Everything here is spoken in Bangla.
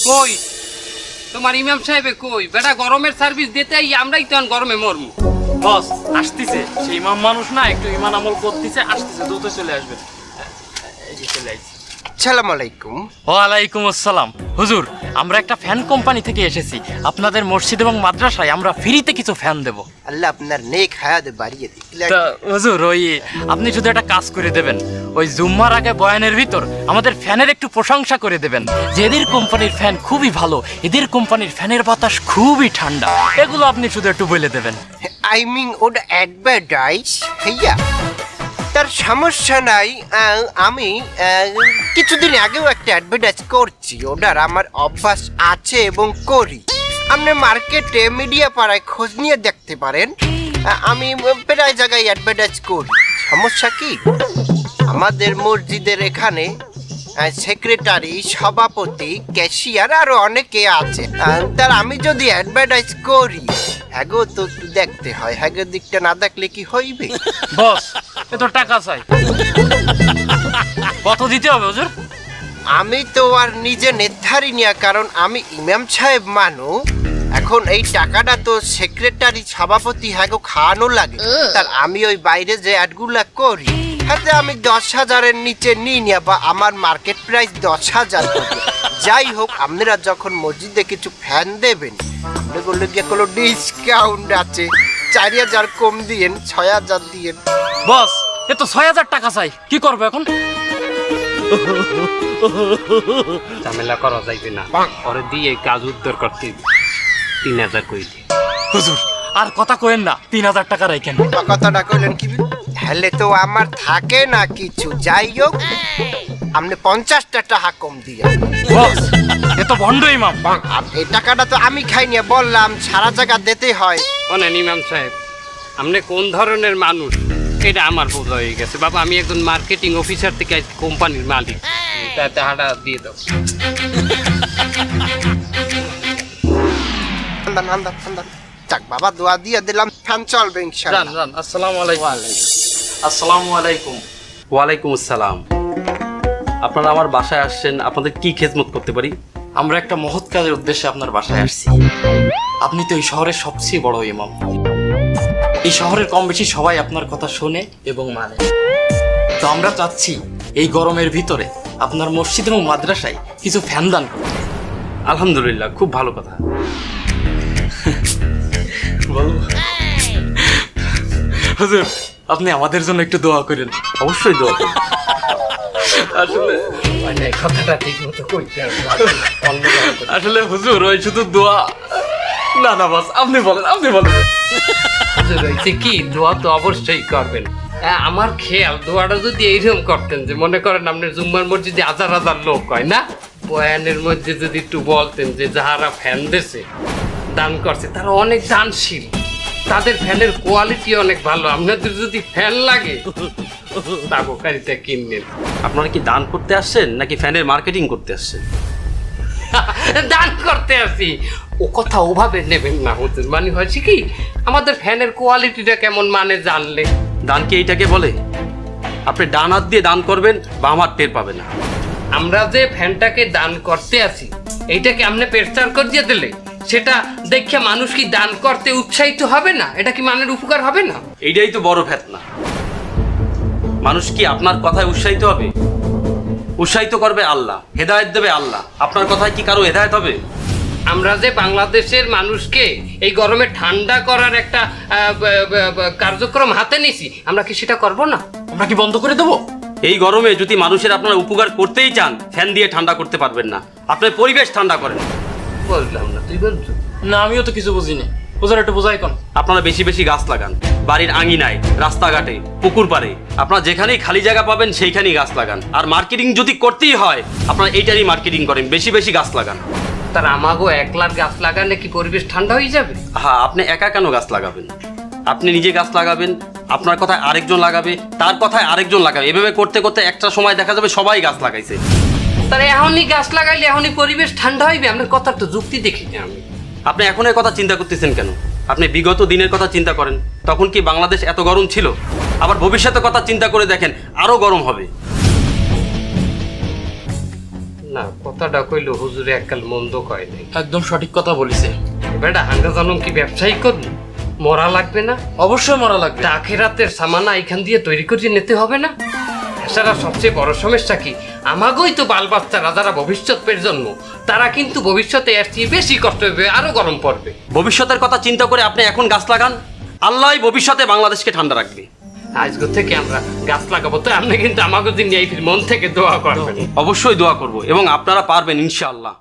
কই তোমার ইমাম সাহেবে কই বেটা গরমের সার্ভিস দিতে আমরাই তো গরমে মরমু। বস আসতেছে, সেই ইমাম মানুষ না, একটু ইমান আমল করতেছে, আসতেছে, দ্রুত চলে আসবে। এই যে চলে আসছে। আসসালামু আলাইকুম। ওয়ালাইকুম আসসালাম। হুজুর, আমরা একটা ফ্যান কোম্পানি থেকে এসেছি। আপনাদের মসজিদ এবং মাদ্রাসায় আমরা ফ্রিতে কিছু ফ্যান দেব। আল্লাহ আপনার নেক হায়াত বাড়িয়ে দিক। তা হুজুর, ওই আপনি শুধু একটা কাজ করে দেবেন, ওই জুম্মার আগে বয়ানের ভিতর আমাদের ফ্যানের একটু প্রশংসা করে দেবেন যে এদের কোম্পানির ফ্যান খুবই ভালো, এদের কোম্পানির ফ্যানের বাতাস খুবই ঠান্ডা, এগুলো আপনি শুধু একটু বলে দেবেন। আই মিন ওটা অ্যাডভার্টাইজ ভাইয়া, তার সমস্যা নাই। আমি কিছুদিন আগেও একটা অ্যাডভার্টাইজ করছি, ওটার আমার অভ্যাস আছে এবং করি। আপনি মার্কেটে মিডিয়া পাড়ায় খোঁজ নিয়ে দেখতে পারেন, আমি প্রায় জায়গায় অ্যাডভার্টাইজ করি। সমস্যা কি, আমাদের মসজিদের এখানে সেক্রেটারি, সভাপতি, ক্যাশিয়ার আরো অনেকে আছে। তার আমি যদি অ্যাডভার্টাইজ করি, হ্যাগো তো একটু দেখতে হয়, হ্যাগো দিকটা না দেখলে কি হইবে? বস, এ তো টাকা চাই, কত দিতে হবে হুজুর? আমি তো আর নিজে নির্ধারিত, কারণ আমি ইমাম সাহেব মানু। এখন এই টাকাটা তো সেক্রেটারি, সভাপতি হ্যাগো খাওয়ানো লাগে। তার আমি ওই বাইরে যে অ্যাডগুলা করি, হাতে আমি 10,000-এর নিচে নিই না, বা আমার মার্কেট প্রাইস 10,000। যাই হোক, আপনারা যখন মসজিদে কিছু ফ্যান দেবেন, আপনাদের গিয়ে কোনো ডিসকাউন্ট আছে, 4,000 কম দিয়েন, 6,000 দিয়েন। বস, এ তো 6,000 টাকা চাই, কি করবো এখন? ঝামেলা করা যাইবে না, পরে দিয়ে কাজ উদ্ধার করতে 3,000 কই দি। হুজুর, আর কথা কইেন না, 3,000 টাকা রাখেন। কথাটা কইলেন কি? হলে তো আমার থাকে না কিছু। যাই হোক, আপনি 50টা টাকা কম দিয়ে। বস, এ তো ভণ্ড ইমাম। এই টাকাটা তো আমি খাই নিয়ে বললাম, সারা জায়গা দিতে হয়। শোনেন ইমাম সাহেব, আপনি কোন ধরনের মানুষ এটা আমার বোঝা হয়ে গেছে। বাবা, আমি একজন মার্কেটিং অফিসার থেকে কোম্পানির মালিক, তা টাকাটা দিয়ে দাও। যাক বাবা, দোয়া দিয়ে দিলাম, ফ্যান চলবে ইনশাআল্লাহ। জান, আসসালামু আলাইকুম। আসসালামু আলাইকুম। ওয়ালাইকুম আসসালাম। আপনারা আমার বাসায় আসছেন, আপনাদের কি খেদমত করতে পারি? আমরা একটা মহৎ কাজের উদ্দেশ্যে আপনার বাসায় আসছি। আপনি তো এই শহরের সবচেয়ে বড় ইমাম। এই শহরের কম বেশি সবাই আপনার কথা শোনে এবং মানে। তো আমরা চাচ্ছি এই গরমের ভিতরে আপনার মসজিদ এবং মাদ্রাসায় কিছু ফ্যান দান করতে। আলহামদুলিল্লাহ, খুব ভালো কথা। হুজুর, আপনি আমাদের জন্য একটু দোয়া করেন। অবশ্যই দোয়া করব। আসলে মানে কথাটা ঠিক মতো কইতে হবে। আসলে হুজুর, ওই শুধু দোয়া না না, বাস আপনি বলেন, আপনি বলেন। কি দোয়া তো অবশ্যই করবেন। আমার খেয়াল দোয়াটা যদি এইরকম করতেন, যে মনে করেন আপনার জুম্মার মসজিদে হাজার হাজার লোক হয় না, বয়ানের মধ্যে যদি একটু বলতেন যে যাহারা ফ্যান দেশে দান করছে তারা অনেক দানশীল, তাদের ফ্যানের কোয়ালিটি অনেক ভালো, আপনাদের যদি ফ্যান লাগে তাবকারিটা কিনলেন। আপনারা কি দান করতে আসছেন নাকি ফ্যানের মার্কেটিং করতে আসছেন? দান করতে আসি, ও কথা ওভাবে নেবেন না হুজুর। মানে হয়েছে কি, আমাদের ফ্যানের কোয়ালিটিটা কেমন মানে জানলে। দান কি এইটাকে বলে? আপনি ডান হাত দিয়ে দান করবেন, বাম হাত টের পাবে না। আমরা যে ফ্যানটাকে দান করতে আছি, এইটাকে আপনি প্রচার করিয়ে দিলে সেটা দেখে মানুষ কি দান করতে উৎসাহিত হবে না? এটা কি মানের উপকার হবে না? এইটাই তো বড় ফেতনা। মানুষ কি আপনার কথায় উৎসাহিত হবে? উৎসাহিত করবে আল্লাহ, হেদায়েত দেবে আল্লাহ। আপনার কথায় কি কারো হেদায়েত হবে? আমরা যে বাংলাদেশের মানুষকে এই গরমে ঠান্ডা করার একটা কার্যক্রম হাতে নিছি, আমরা কি সেটা করব না? আমরা কি বন্ধ করে দেবো? এই গরমে যদি মানুষের আপনারা উপকার করতেই চান, ফ্যান দিয়ে ঠান্ডা করতে পারবেন না। আপনার পরিবেশ ঠান্ডা করেন। বললাম না, তুই বলছো না, আমিও তো কিছু বুঝিনি। হুজুর, একটু বোঝাই কোন। আপনারা বেশি বেশি গাছ লাগান, বাড়ির আঙিনায়, রাস্তাঘাটে, পুকুর পাড়ে। আপনারা যেখানেই খালি জায়গা পাবেন সেইখানেই গাছ লাগান। আর মার্কেটিং যদি করতেই হয়, আপনারা এইটারই মার্কেটিং করেন, বেশি বেশি গাছ লাগান। তার আমাগো একলার গাছ লাগালে কি পরিবেশ ঠান্ডা হয়ে যাবে? হ্যাঁ, আপনি একা কেন গাছ লাগাবেন? আপনি নিজে গাছ লাগাবেন, আপনার কথায় আরেকজন লাগাবে, তার কথায় আরেকজন লাগাবে। এভাবে করতে করতে একটা সময় দেখা যাবে সবাই গাছ লাগাইছে। তাহলে এখনই গাছ লাগাইলে এখনই পরিবেশ ঠান্ডা হইবে? আপনার কথার তো যুক্তি দেখিনি আমি। আপনি এখন এর কথা চিন্তা করতেছেন কেন? আপনি বিগত দিনের কথা চিন্তা করেন, তখন কি বাংলাদেশ এত গরম ছিল? আবার ভবিষ্যতের কথা চিন্তা করে দেখেন, আরো গরম হবে। না না কথাটা কইলো হুজুরে এককাল মন্দ কয় নাই। একদম সঠিক কথা বলিছে। বেটা হাঙ্গা জানুম কি ব্যবসায়ী করবো? মরা লাগবে না? অবশ্যই মরা লাগবে। আখেরাতের সামানা এখান দিয়ে তৈরি করে নিতে হবে না? এছাড়া সবচেয়ে বড় সমস্যা কি, আমাগোই তো বাল বাচ্চারা যারা ভবিষ্যৎ প্রজন্ম, তারা কিন্তু ভবিষ্যতে এর চেয়ে বেশি কষ্ট হবে, আরো গরম পড়বে। ভবিষ্যতের কথা চিন্তা করে আপনি এখন গাছ লাগান, আল্লাহই ভবিষ্যতে বাংলাদেশকে ঠান্ডা রাখবে। আজকে থেকে আমরা গাছ লাগাবো, তো আপনি কিন্তু আমাকে দিন এই মন থেকে দোয়া করবেন। অবশ্যই দোয়া করব এবং আপনারা পারবেন ইনশাআল্লাহ।